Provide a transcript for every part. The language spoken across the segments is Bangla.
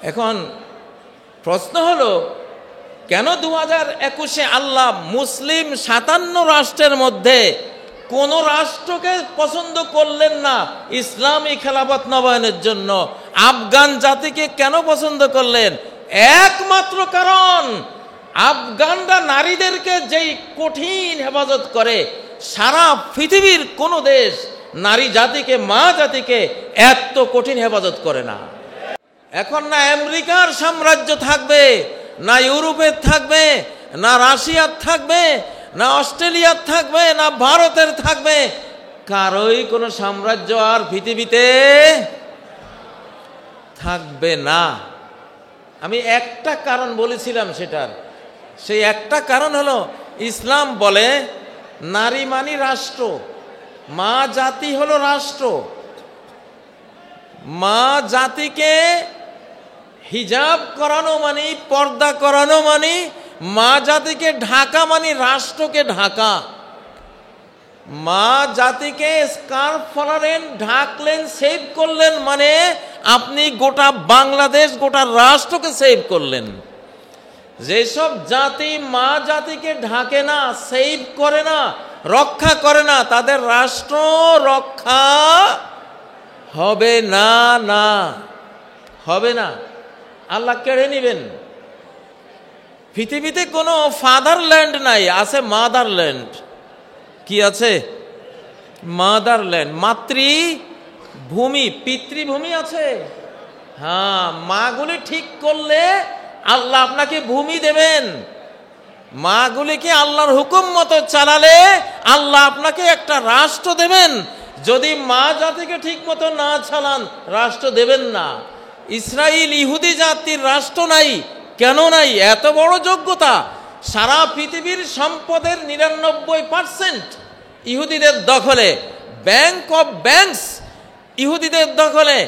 এখন প্রশ্ন হলো, কেন 2021-এ আল্লাহ মুসলিম 57 রাষ্ট্রের মধ্যে কোন রাষ্ট্রকে পছন্দ করলেন না ইসলামী খেলাফত নবায়নের জন্য? আফগান জাতিকে কেন পছন্দ করলেন? একমাত্র কারণ, আফগানরা নারীদেরকে যেই কঠিন হেফাজত করে, সারা পৃথিবীর কোন দেশ নারী জাতিকে, মা জাতিকে এত কঠিন হেফাজত করে না। এখন না আমেরিকার সাম্রাজ্য থাকবে, না ইউরোপের থাকবে, না রাশিয়ার থাকবে, না অস্ট্রেলিয়ার থাকবে, না ভারতের থাকবে, কারোই কোনো সাম্রাজ্য আর পৃথিবীতে থাকবে না। আমি একটা কারণ বলেছিলাম, সেই একটা কারণ হলো, ইসলাম বলে নারী মানি রাষ্ট্র, মা জাতি হলো রাষ্ট্র। মা জাতিকে হিজাব করানো মানে, পর্দা করানো মানে, মা জাতিকে ঢাকা মানে রাষ্ট্রকে ঢাকা। মা জাতিকে স্কার্ফ পরালেন, ঢাকলেন, সেভ করলেন মানে আপনি গোটা বাংলাদেশ, গোটা রাষ্ট্রকে সেভ করলেন। যেসব জাতি মা জাতিকে ঢাকে না, সেভ করে না, রক্ষা করে না, তাদের রাষ্ট্র রক্ষা হবে না, না হবে না, আল্লাহ কেড়ে নেবেন। পৃথিবীতে কোনো ফাদারল্যান্ড নাই, আছে মাদারল্যান্ড। কি আছে? মাদারল্যান্ড, মাতৃভূমি, পিতৃভূমি আছে। হ্যাঁ, মাগুলি ঠিক করলে আল্লাহ আপনাকে ভূমি দেবেন। মাগুলিকে আল্লাহর হুকুম মতো চালালে আল্লাহ আপনাকে একটা রাষ্ট্র দেবেন। যদি মা জাতিকে ঠিক মতো না চালান, রাষ্ট্র দেবেন না। ইসরায়েল ইহুদি জাতির রাষ্ট্র নাই। কেন নাই? এত বড় যোগ্যতা। সারা পৃথিবীর সম্পদের 99% ইহুদিদের দখলে, ব্যাংক অফ ব্যাংকস ইহুদিদের দখলে,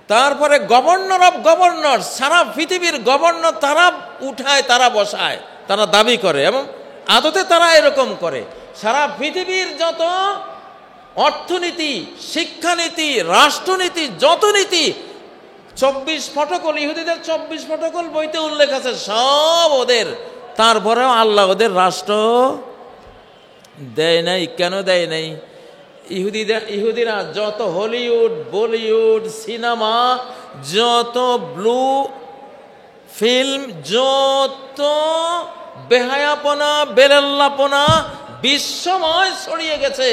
তারপরে গভর্নর অফ গভর্নর, সারা পৃথিবীর গভর্নর তারা উঠায়, তারা বসায়, তারা দাবি করে এবং আদতে তারা এরকম করে। সারা পৃথিবীর যত অর্থনীতি, শিক্ষানীতি, রাষ্ট্রনীতি, যত নীতি, 24 প্রটোকল, ইহুদিদের 24 প্রটোকল বইতে উল্লেখ আছে, সব ওদের। তারপরেও আল্লাহ ওদের রাষ্ট্র দেয় নাই। কেন দেয় নাই? ইহুদিরা যত হলিউড, বলিউড, সিনেমা, যত ব্লু ফিল্ম, যত বেহায়াপনা, বেলাল্লাপনা বিশ্বময় ছড়িয়ে গেছে,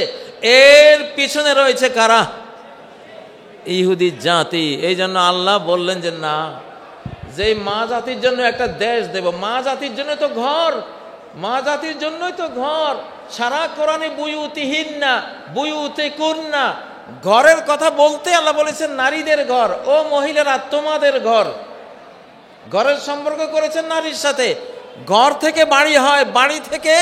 এর পিছনে রয়েছে কারা? ইহুদি জাতি। এই জন্য আল্লাহ বললেন যে না, যে মা জাতির জন্য একটা দেশ দেব। মা জাতির জন্য তো ঘর, মা জাতির জন্যই তো ঘর। সারা কোরআনে বুয়ুতিহিন্না, বুয়ুতিকুন্না, ঘরের কথা বলতে আল্লাহ বলেছেন নারীদের ঘর। ও মহিলারা, তোমাদের ঘর। ঘরের সম্পর্ক করেছেন নারীর সাথে। ঘর থেকে বাড়ি হয়, বাড়ি থেকে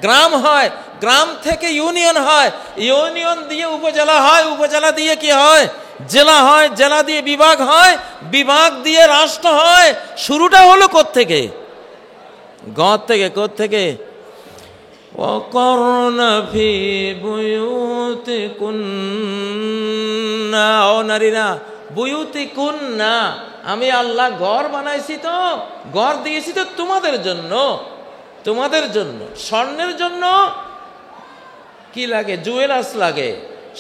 গ্রাম হয়, গ্রাম থেকে ইউনিয়ন হয়, ইউনিয়ন দিয়ে উপজেলা হয়, উপজেলা দিয়ে কি হয়? জেলা হয়, জেলা দিয়ে বিভাগ হয়, বিভাগ দিয়ে রাষ্ট্র হয়। শুরুটা হলো কোত্থেকে? ঘর থেকে। কোত্থেকে? ওয়াকরনা ফি বুয়ুতিকুন্না, ও নারীরা, বুয়ুতিকুন্না, আমি আল্লাহ ঘর বানাইছি, তো ঘর দিয়েছি তো তোমাদের জন্য। তোমাদের জন্য স্বর্ণের জন্য কি লাগে? জুয়েলার্স লাগে।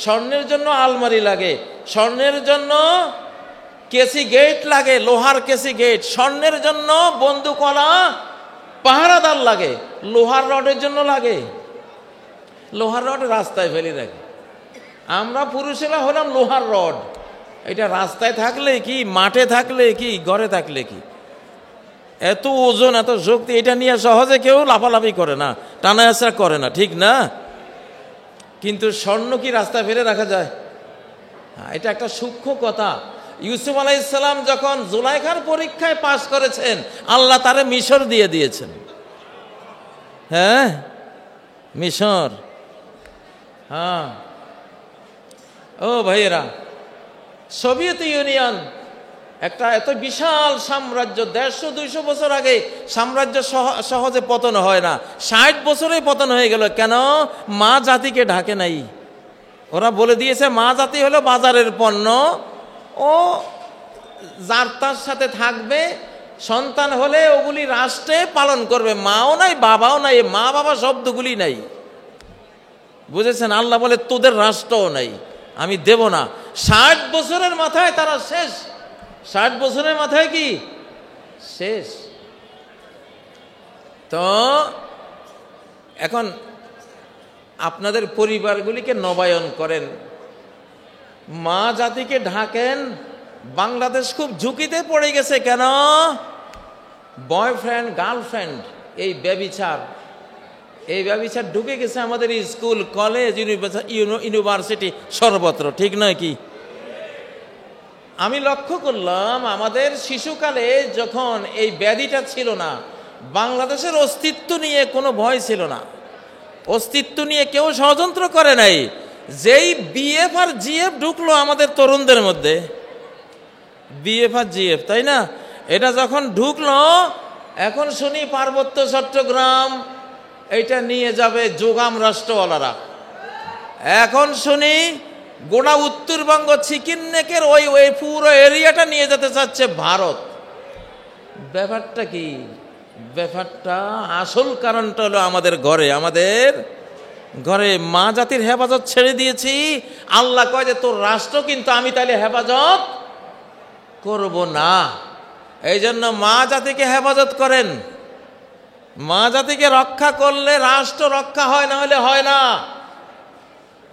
স্বর্ণের জন্য আলমারি লাগে। স্বর্ণের জন্য কেসি গেট লাগে, লোহার কেসি গেট। স্বর্ণের জন্য বন্দুকওয়ালা পাহারাদার লাগে। লোহার রডের জন্য লাগে। লোহার রড রাস্তায় ফেলে রাখে। আমরা পুরুষেরা হলাম লোহার রড। এটা রাস্তায় থাকলে কি, মাঠে থাকলে কি, ঘরে থাকলে কি, এত ওজন, এত শক্তি, এটা নিয়ে সহজে কেউ লাফালাফি করে না, টানা আসা করে না, ঠিক না? কিন্তু স্বর্ণ কি রাস্তায় ফেলে রাখা যায়? এটা একটা সূক্ষ্ম কথা। ইউসুফ আলাইহিস সালাম যখন জুলাইখার পরীক্ষায় পাশ করেছেন, আল্লাহ তারে মিশর দিয়ে দিয়েছেন। হ্যাঁ, মিশর। হ্যাঁ, ও ভাইয়েরা, সোভিয়েত ইউনিয়ন একটা এত বিশাল সাম্রাজ্য, 150-200 বছর আগে সাম্রাজ্য সহজে পতন হয় না, 60 বছরেই পতন হয়ে গেল। কেন? মা জাতিকে ঢাকে নাই। ওরা বলে দিয়েছে মা জাতি হলো বাজারের পণ্য, ও যার তার সাথে থাকবে, সন্তান হলে ওগুলি রাষ্ট্রে পালন করবে। মাও নাই, বাবাও নাই, মা বাবা শব্দগুলি নাই, বুঝেছেন? আল্লাহ বলে তোদের রাষ্ট্রও নাই, আমি দেব না। 60 বছরের মাথায় তারা শেষ। 60 বছরের মাথায় কি শেষ? তো এখন আপনাদের পরিবারগুলিকে নবায়ন করেন, মা জাতিকে ঢাকেন। বাংলাদেশ খুব ঝুঁকিতে পড়ে গেছে। কেন? বয়ফ্রেন্ড গার্লফ্রেন্ড, এই ব্যভিচার ঢুকে গেছে আমাদের স্কুল, কলেজ, ইউনিভার্সিটি, সর্বত্র, ঠিক নয় কি? আমি লক্ষ্য করলাম আমাদের শিশুকালে যখন এই ব্যাধিটা ছিল না, বাংলাদেশের অস্তিত্ব নিয়ে কোনো ভয় ছিল না, অস্তিত্ব নিয়ে কেউ ষড়যন্ত্র করে নাই। যেই বিএফ আর জিএফ ঢুকলো আমাদের তরুণদের মধ্যে, বিএফ আর জিএফ, তাই না? এটা যখন ঢুকলো, এখন শুনি পার্বত্য চট্টগ্রাম এইটা নিয়ে যাবে যোগাম রাষ্ট্রওয়ালারা। এখন শুনি গোটা উত্তরবঙ্গ চিকেন নেকের ওই পুরো এরিয়াটা নিয়ে যেতে চাচ্ছে ভারত। ব্যাপারটা কি? ব্যাপারটা আসল কারণটা হলো আমাদের ঘরে মা জাতির হেফাজত ছেড়ে দিয়েছি। আল্লাহ কয় যে তোর রাষ্ট্র, কিন্তু আমি তাহলে হেফাজত করব না। এই জন্য মা জাতিকে হেফাজত করেন। মা জাতিকে রক্ষা করলে রাষ্ট্র রক্ষা হয়, না হলে হয় না।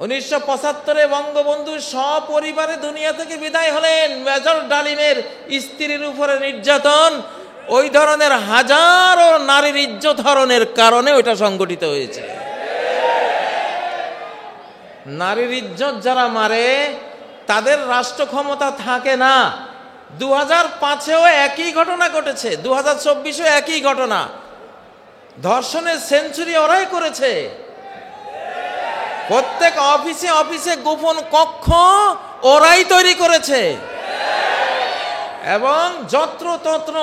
1975-এ বঙ্গবন্ধু সপরিবারে দুনিয়া থেকে বিদায় হলেন। মেজর ডালিমের স্ত্রীর উপরে নির্যাতন, ওই ধরনের হাজারো নারীর ইজ্জত হরণের কারণে ওইটা সংগঠিত হয়েছে। নারীর ইজ্জত যারা মারে তাদের রাষ্ট্র ক্ষমতা থাকে না। 2005-এও একই ঘটনা ঘটেছে, 2024-এও একই ঘটনা। ধর্ষণের সেঞ্চুরি ওরাই করেছে। প্রত্যেক অফিসে অফিসে গোপন কক্ষ ওরাই তৈরি করেছে, এবং যত্রতত্র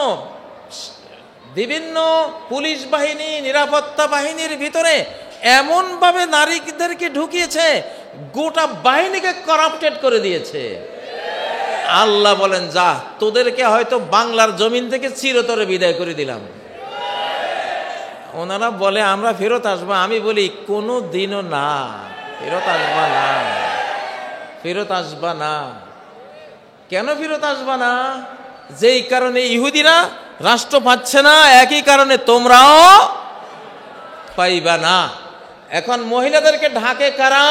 বিভিন্ন পুলিশ বাহিনী, নিরাপত্তা বাহিনীর ভিতরে এমনভাবে নারীদেরকে ঢুকিয়েছে, গোটা বাহিনীকে করাপ্টেড করে দিয়েছে। আল্লাহ বলেন, যা, তোদেরকে হয়তো বাংলার জমিন থেকে চিরতরে বিদায় করে দিলাম। ওনারা বলে আমরা ফেরত আসবো। আমি বলি কোনো দিনও না, ফেরত আসবা না, ফেরত আসবা না। কেন ফেরত আসবা না? যেই কারণে ইহুদিরা রাষ্ট্র পাচ্ছে না, একই কারণে তোমরাও পাইবা না। এখন মহিলাদেরকে ঢাকে কারা?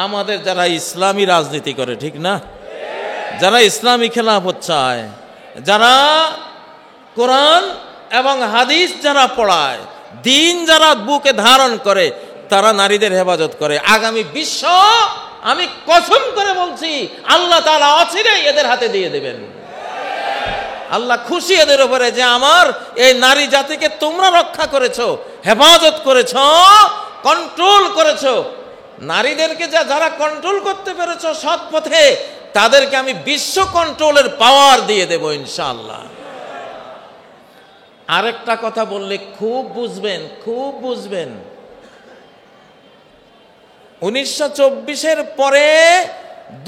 আমাদের যারা ইসলামী রাজনীতি করে, ঠিক না? যারা ইসলামী খেলাফত চায়, যারা কোরআন এবং হাদিস যারা পড়ায়, দিন যারা বুকে ধারণ করে, তারা নারীদের হেফাজত করে। আগামী বিশ্ব, আমি কসম করে বলছি, আল্লাহ তাআলা অচিরেই এদের হাতে দিয়ে দেবেন। আল্লাহ খুশি এদের উপরে যে আমার এই নারী জাতিকে তোমরা রক্ষা করেছো, হেফাজত করেছো, কন্ট্রোল করেছো। নারীদেরকে যারা কন্ট্রোল করতে পেরেছো সৎ পথে, তাদেরকে আমি বিশ্ব কন্ট্রোলের পাওয়ার দিয়ে দেব ইনশাআল্লাহ। আরেকটা কথা বললে খুব বুঝবেন, খুব বুঝবেন। 1924-এর পরে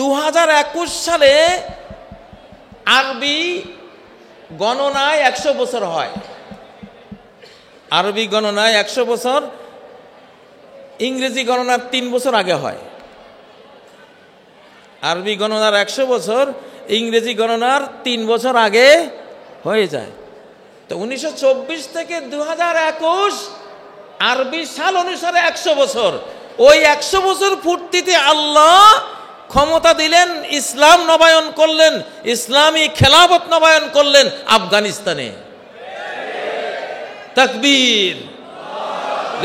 2021 সালে আরবি গণনায় 100 বছর হয়। আরবি গণনায় 100 বছর, ইংরেজি গণনার 3 বছর আগে হয়। আরবি গণনার 100 বছর, ইংরেজি গণনার 3 বছর আগে হয়ে যায়। তো 1924 থেকে 2021 আরবি সাল অনুসারে 100 বছর। ওই 100 বছর পূর্তিতে আল্লাহ ক্ষমতা দিলেন, ইসলাম নবায়ন করলেন, ইসলামী খেলাফত নবায়ন করলেন আফগানিস্তানে। তাকবীর,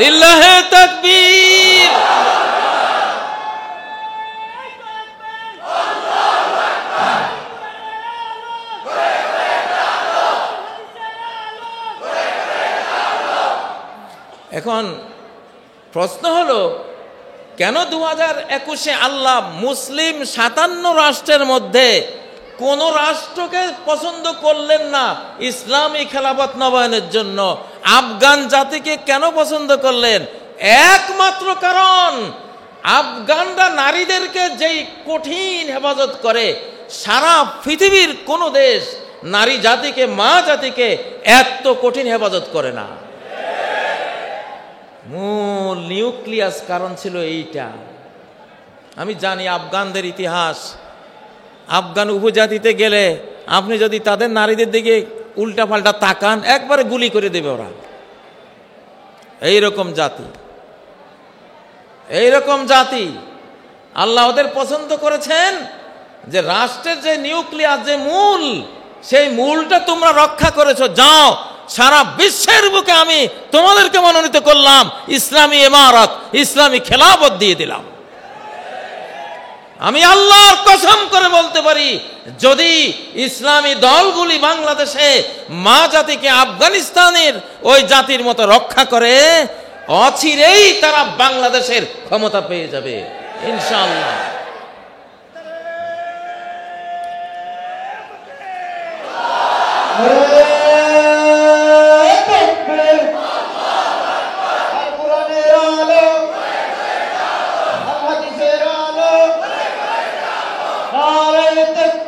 লিল্লাহে তাকবীর। এখন প্রশ্ন হলো, কেন 2021-এ আল্লাহ মুসলিম 57 রাষ্ট্রের মধ্যে কোন রাষ্ট্রকে পছন্দ করলেন না ইসলামী খেলাফত নবায়নের জন্য? আফগান জাতিকে কেন পছন্দ করলেন? একমাত্র কারণ, আফগানরা নারীদেরকে যেই কঠিন হেফাজত করে, সারা পৃথিবীর কোন দেশ নারী জাতিকে, মা জাতিকে এত কঠিন হেফাজত করে না। মূল নিউক্লিয়াস কারণ ছিল এইটা। আমি জানি আফগানদের ইতিহাস। আফগান উপজাতিতে গেলে আপনি যদি তাদের নারীদের দিকে উল্টা পাল্টা তাকান, একবারে গুলি করে দেবে ওরা। এইরকম জাতি, এইরকম জাতি আল্লাহ ওদের পছন্দ করেছেন যে রাষ্ট্রের যে নিউক্লিয়াস, যে মূল, সেই মূলটা তোমরা রক্ষা করেছো। যাও, সারা বিশ্বের বুকে আমি তোমাদেরকে মনোনীত করলাম, ইসলামী ইমারত, ইসলামী খেলাফত দিয়ে দিলাম। আমি আল্লাহর কসম করে বলতে পারি, যদি ইসলামী দলগুলি বাংলাদেশে মা জাতিকে আফগানিস্তানের ওই জাতির মতো রক্ষা করে, অচিরেই তারা বাংলাদেশের ক্ষমতা পেয়ে যাবে ইনশাআল্লাহ। নারায়ে তাকবীর।